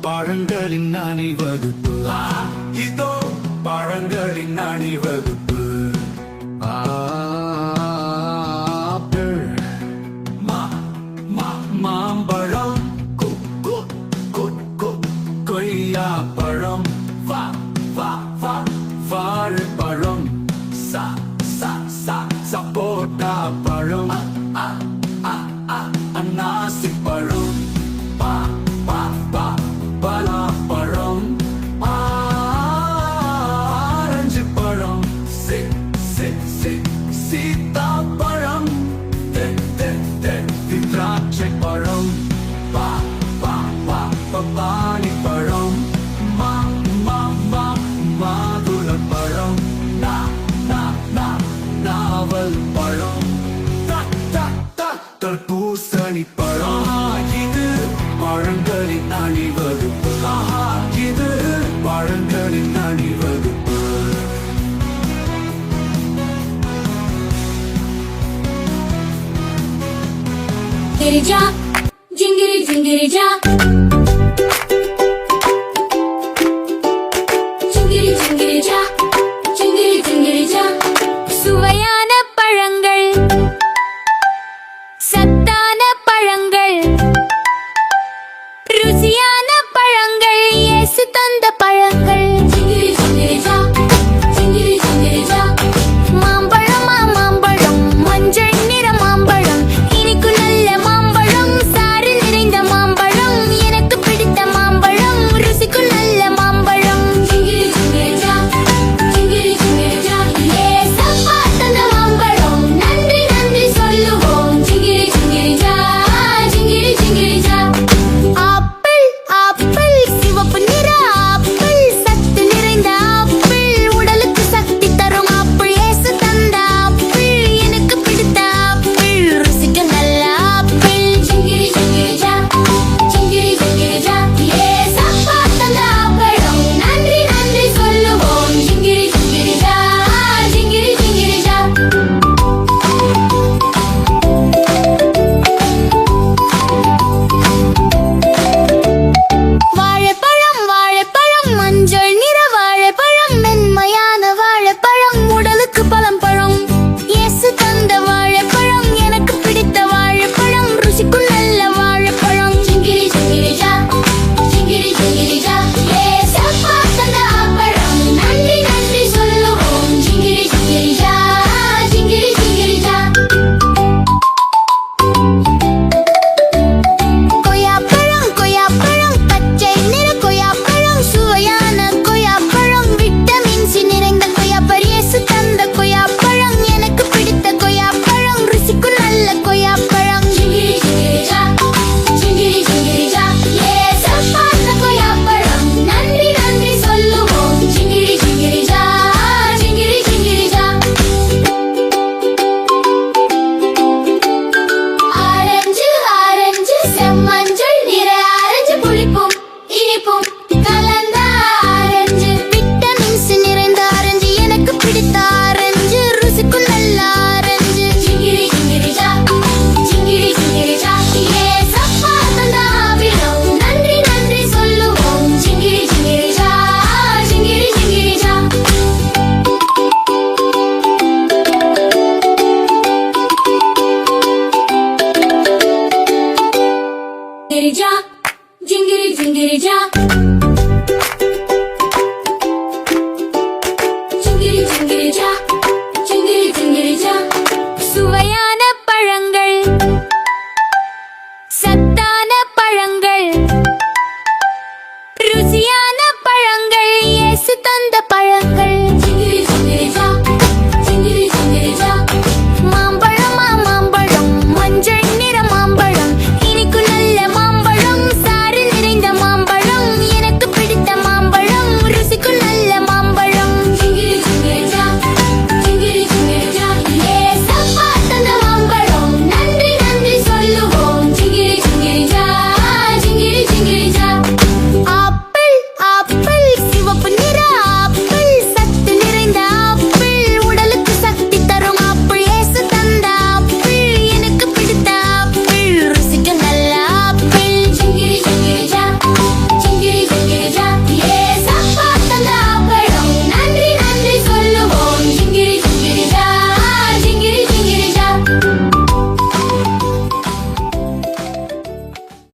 பழங்களின் அணிவகுப்பு இதோ பழங்களின் அணிவகுப்பு ஆப்பிள் மாம்பழம் கொய்யா பழம் வாழைப்பழம் சப்போட்டா பழம் அன்னாசி பழம் பலாப்பழம் ஆரஞ்சு பழம் சீத்தாப்பழம் திராட்சை பழம் பப்பாளி பழம் மாதுளம் பழம் நாவல் பழம் தர்பூசணி பழம் இது பழங்களின் அணிவகுப்பு இது பழங்களின் அணிவகுப்பு गिरिजा जिंगिरी जिंगिरी जा जिंगिरी जिंगिरी जा जिंगिरी जिंगिरी जा சுவையான பழங்கள் சத்தான பழங்கள் ருசியான பழங்கள் இயேசு தந்த பழங்கள் ஜிங்கிரி ஜிங்கிரி ஜா ஜிங்கிரி ஜிங்கிரி ஜா மாம்பழம் மாம்பழம் மஞ்சள் நிற மாம்பழம் இனிக்கு நல்ல மாம்பழம் சாறு நிறைந்த மாம்பழம் எனக்கு பிடித்த மாம்பழம் ருசிக்கு நல்ல மாம்பழம் ஜிங்கிரி ஜிங்கிரி ஜா ஜிங்கிரி ஜிங்கிரி ஜா ஏசப்பா தந்த மாம்பழம் நன்றி நன்றி சொல்லுவோம் ஜிங்கிரி ஜிங்கிரி ஜா ஜிங்கிரி ஜிங்கிரி ஜா ஆப்பிள் ஆப்பிள் சிவப்பு நிற ஆப்பிள் சத்து நிறைந்த ஆப்பிள் உடலுக்கு சக்தி தரும் ஆப்பிள் இயேசு தந்த ஆப்பிள் எனக்கு பிடித்த ஆப்பிள் ருசிக்கு நல்ல ஆப்பிள் ஜிங்கிரி ஜிங்கிரி ஜா ஜிங்கிரி ஜிங்கிரி ஜா ஏசப்பா தந்த ஆப்பிளும் நன்றி நன்றி சொல்லுவோம் ஜிங்கிரி ஜிங்கிரி ஜா ஜிங்கிரி ஜிங்கிரி ஜா வாழைப்பழம் வாழைப்பழம் மஞ்சள் நிற வாழைப்பழம் மென்மையான வாழைப்பழம் உடலுக்கு பலம் பழம் இயேசு தந்த வாழைப்பழம் எனக்கு பிடித்த வாழைப்பழம் ருசிக்கு நல்ல வாழைப்பழம் ஜிங்கிரி ஜிங்கிரி ஜா ஜிங்கிரி ஜிங்கிரி ஜா ஏசப்பா தந்த ஆப்பழம் நன்றி நன்றி சொல்லுவோம் ஜிங்கிரி ஜிங்கிரி ஜா ஜிங்கிரி ஜிங்கிரி ஜா கொய்யாப்பழம் கொய்யாப்பழம் பச்சை நிற கொய்யாப்பழம் சுவையான கொய்யாப்பழம் விட்டமின் சி நிறைந்த கொய்யாப்பழம் இயேசு தந்த கொய்யாப்பழம் எனக்கு பிடித்த கொய்யாப்பழம் ருசிக்கு நல்ல கொய்யாப்பழம் ஜிங்கிரி ஜிங்கிரி ஜா ஜிங்கிரி ஜிங்கிரி ஜா ஏசப்பா தந்த கொய்யாப்பழம் நன்றி நன்றி சொல்லுவோம் ஜிங்கிரி ஜிங்கிரி ஜா ஜிங்கிரி ஜிங்கிரி ஜா ஆரஞ்சு ஆரஞ்சு செம்மஞ்சள் நிற ஆரஞ்சு புளிப்பும் இனிப்பும்